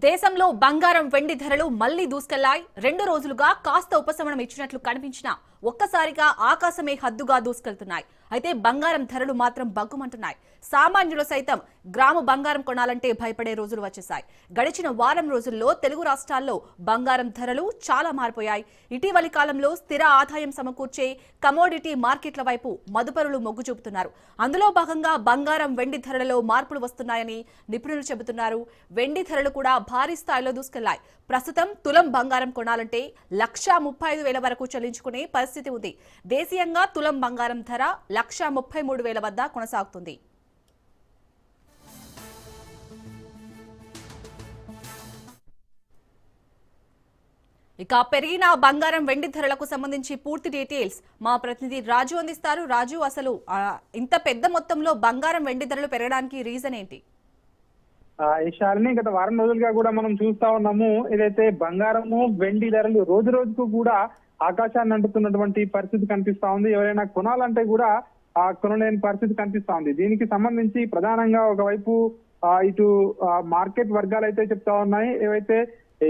దేశంలో బంగారం వెండి ధరలు మళ్లీ దూసుకెళ్లాయి. 2 రోజులుగా కాస్త ఉపశమనం ఇచ్చినట్లు కనిపించినా ఒక్కసారిగా ఆకాశమే హద్దుగా దూసుకెళ్తున్నాయి. అయితే బంగారం ధరలు మాత్రం బగ్గుమంటున్నాయి. సామాన్యులు సైతం గ్రాము బంగారం కొనాలంటే భయపడే రోజులు వచ్చేశాయి. గడిచిన వారం రోజుల్లో తెలుగు రాష్ట్రాల్లో బంగారం ధరలు చాలా మారిపోయాయి. ఇటీవలి కాలంలో స్థిర ఆదాయం సమకూర్చే కమోడిటీ మార్కెట్ల వైపు మదుపరులు మొగ్గు చూపుతున్నారు. అందులో భాగంగా బంగారం వెండి ధరలలో మార్పులు వస్తున్నాయని నిపుణులు చెబుతున్నారు. వెండి ధరలు కూడా భారీ స్థాయిలో దూసుకెళ్లాయి. ప్రస్తుతం తులం బంగారం కొనాలంటే 1,35,000 వరకు చెల్లించుకునే పరిస్థితి ఉంది. దేశీయంగా తులం బంగారం ధర 1,33,000 వద్ద కొనసాగుతుంది. ఇక పెరిగిన బంగారం వెండి ధరలకు సంబంధించి పూర్తి డీటెయిల్స్ మా ప్రతినిధి రాజు అందిస్తారు. రాజు, అసలు ఇంత పెద్ద మొత్తంలో బంగారం వెండి ధరలు పెరగడానికి రీజన్ ఏంటి? ఈ శాలిని గత వారం రోజులుగా కూడా మనం చూస్తా ఉన్నాము. ఏదైతే బంగారము వెండి ధరలు రోజు రోజుకు కూడా ఆకాశాన్ని అంటుతున్నటువంటి పరిస్థితి కనిపిస్తా ఉంది. ఎవరైనా కొనాలంటే కూడా కొనలేని పరిస్థితి కనిపిస్తా ఉంది. దీనికి సంబంధించి ప్రధానంగా ఒకవైపు ఇటు మార్కెట్ వర్గాలు అయితే చెప్తా ఉన్నాయి. ఏవైతే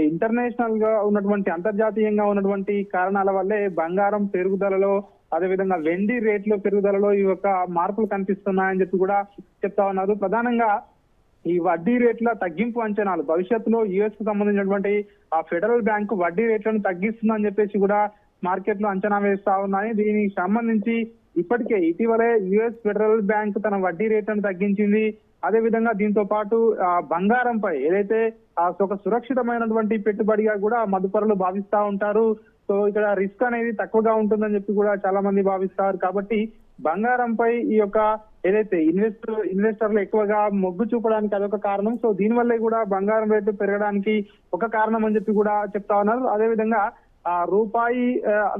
ఇంటర్నేషనల్ గా ఉన్నటువంటి అంతర్జాతీయంగా ఉన్నటువంటి కారణాల వల్లే బంగారం పెరుగుదలలో, అదేవిధంగా వెండి రేట్ల పెరుగుదలలో ఈ యొక్క మార్పులు కనిపిస్తున్నాయని చెప్పి కూడా చెప్తా ఉన్నారు. ప్రధానంగా ఈ వడ్డీ రేట్ల తగ్గింపు అంచనాలు భవిష్యత్తులో యుఎస్ కు సంబంధించినటువంటి ఆ ఫెడరల్ బ్యాంకు వడ్డీ రేట్లను తగ్గిస్తుందని చెప్పేసి కూడా మార్కెట్ లో అంచనా వేస్తా ఉన్నాయి. దీనికి సంబంధించి ఇప్పటికే ఇటీవలే యుఎస్ ఫెడరల్ బ్యాంక్ తన వడ్డీ రేట్లను తగ్గించింది. అదే విధంగా దీంతో పాటు బంగారంపై ఏదైతే ఒక సురక్షితమైనటువంటి పెట్టుబడిగా కూడా మదుపరులు భావిస్తా ఉంటారు. సో ఇక్కడ రిస్క్ అనేది తక్కువగా ఉంటుందని చెప్పి కూడా చాలా మంది భావిస్తారు. కాబట్టి బంగారంపై ఈ యొక్క ఏదైతే ఇన్వెస్టర్లు ఎక్కువగా మొగ్గు చూపడానికి అదొక కారణం. సో దీనివల్లే కూడా బంగారం రేటు పెరగడానికి ఒక కారణం అని చెప్పి కూడా చెప్తా ఉన్నారు. అదే విధంగా రూపాయి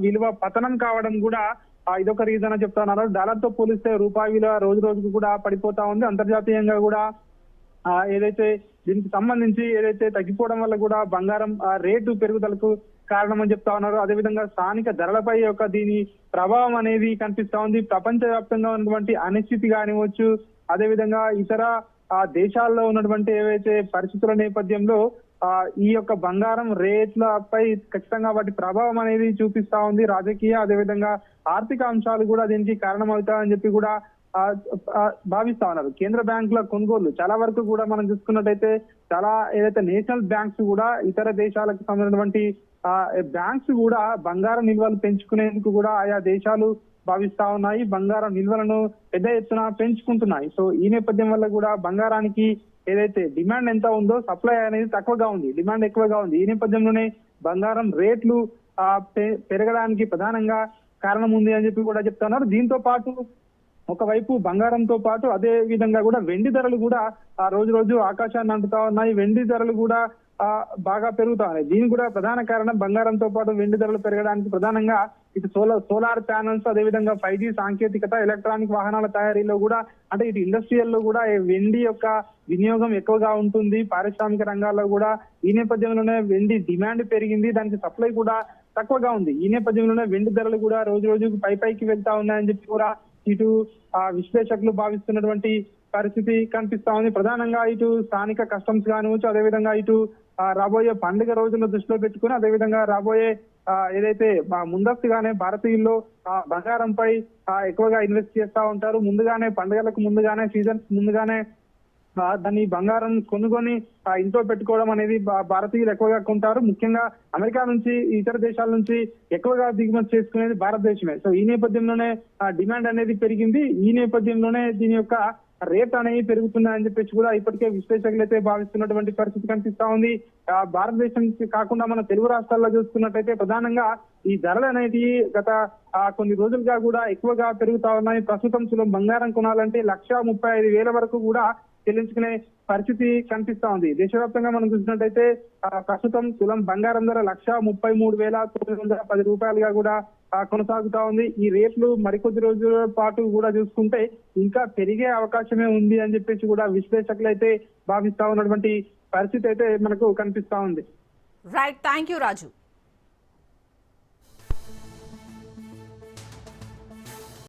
విలువ పతనం కావడం కూడా ఇదొక రీజన్ అని చెప్తా ఉన్నారు. డాలర్ తో పోలిస్తే రూపాయి విలువ రోజు రోజుకు కూడా పడిపోతా ఉంది. అంతర్జాతీయంగా కూడా ఏదైతే దీనికి సంబంధించి ఏదైతే తగ్గిపోవడం వల్ల కూడా బంగారం రేటు పెరుగుదలకు కారణం అని చెప్తా ఉన్నారు. అదేవిధంగా స్థానిక ధరలపై యొక్క దీని ప్రభావం అనేది కనిపిస్తా ఉంది. ప్రపంచ వ్యాప్తంగా ఉన్నటువంటి అనిశ్చితి కానివచ్చు, అదేవిధంగా ఇతర దేశాల్లో ఉన్నటువంటి ఏవైతే పరిస్థితుల నేపథ్యంలో ఈ యొక్క బంగారం రేట్లపై ఖచ్చితంగా వాటి ప్రభావం అనేది చూపిస్తా ఉంది. రాజకీయ అదేవిధంగా ఆర్థిక అంశాలు కూడా దీనికి కారణం అవుతాయని చెప్పి కూడా భావిస్తా ఉన్నారు. కేంద్ర బ్యాంకుల కొనుగోలు చాలా వరకు కూడా మనం చూసుకున్నట్టయితే చాలా ఏదైతే నేషనల్ బ్యాంక్స్ కూడా ఇతర దేశాలకు సంబంధించినటువంటి బ్యాంక్స్ కూడా బంగారం నిల్వలు పెంచుకునేందుకు కూడా ఆయా దేశాలు భావిస్తా ఉన్నాయి. బంగారం నిల్వలను పెద్ద ఎత్తున పెంచుకుంటున్నాయి. సో ఈ నేపథ్యం వల్ల కూడా బంగారానికి ఏదైతే డిమాండ్ ఎంత ఉందో సప్లై అనేది తక్కువగా ఉంది, డిమాండ్ ఎక్కువగా ఉంది. ఈ నేపథ్యంలోనే బంగారం రేట్లు పెరగడానికి ప్రధానంగా కారణం ఉంది అని చెప్పి కూడా చెప్తున్నారు. దీంతో పాటు ఒకవైపు బంగారంతో పాటు అదే విధంగా కూడా వెండి ధరలు కూడా రోజు రోజు ఆకాశాన్ని అంటుతా ఉన్నాయి. వెండి ధరలు కూడా బాగా పెరుగుతా ఉన్నాయి. దీనికి కూడా ప్రధాన కారణం బంగారంతో పాటు వెండి ధరలు పెరగడానికి ప్రధానంగా ఇటు సోలార్ ప్యానల్స్, అదేవిధంగా 5G సాంకేతికత, ఎలక్ట్రానిక్ వాహనాల తయారీలో కూడా అంటే ఇటు ఇండస్ట్రియల్ లో కూడా వెండి యొక్క వినియోగం ఎక్కువగా ఉంటుంది. పారిశ్రామిక రంగాల్లో కూడా ఈ నేపథ్యంలోనే వెండి డిమాండ్ పెరిగింది, దానికి సప్లై కూడా తక్కువగా ఉంది. ఈ నేపథ్యంలోనే వెండి ధరలు కూడా రోజు రోజుకు పైకి వెళ్తా ఉన్నాయని చెప్పి కూడా ఇటు విశ్లేషకులు భావిస్తున్నటువంటి పరిస్థితి కనిపిస్తా ఉంది. ప్రధానంగా ఇటు స్థానిక కస్టమ్స్ కానివచ్చు, అదేవిధంగా ఇటు రాబోయే పండుగ రోజులను దృష్టిలో పెట్టుకుని, అదేవిధంగా రాబోయే ఏదైతే ముందస్తుగానే భారతీయుల్లో బంగారంపై ఎక్కువగా ఇన్వెస్ట్ చేస్తా ఉంటారు. ముందుగానే పండుగలకు ముందుగానే సీజన్స్ ముందుగానే దాన్ని బంగారం కొనుగొని ఇంట్లో పెట్టుకోవడం అనేది భారతీయులు ఎక్కువగా కొంటారు. ముఖ్యంగా అమెరికా నుంచి ఇతర దేశాల నుంచి ఎక్కువగా దిగుమతి చేసుకునేది భారతదేశమే. సో ఈ నేపథ్యంలోనే డిమాండ్ అనేది పెరిగింది. ఈ నేపథ్యంలోనే దీని యొక్క రేట్ అనేవి పెరుగుతున్నాయని చెప్పేసి కూడా ఇప్పటికే విశ్లేషకులు అయితే భావిస్తున్నటువంటి పరిస్థితి కనిపిస్తా ఉంది. భారతదేశం కాకుండా మన తెలుగు రాష్ట్రాల్లో చూసుకున్నట్టయితే ప్రధానంగా ఈ ధరలు అనేటివి గత కొన్ని రోజులుగా కూడా ఎక్కువగా పెరుగుతా ఉన్నాయి. ప్రస్తుతం తులం బంగారం కొనాలంటే 1,35,000 వరకు కూడా చెల్లించుకునే పరిస్థితి కనిపిస్తా ఉంది. దేశవ్యాప్తంగా మనం చూసినట్టయితే ప్రస్తుతం తులం బంగారం ధర 1,33,910 రూపాయలుగా కూడా కొనసాగుతా ఉంది. ఈ రేట్లు మరికొద్ది రోజుల పాటు కూడా చూసుకుంటే ఇంకా పెరిగే అవకాశమే ఉంది అని చెప్పేసి కూడా విశ్లేషకులు అయితే భావిస్తా ఉన్నటువంటి పరిస్థితి అయితే మనకు కనిపిస్తా ఉంది. Right, thank you Raju.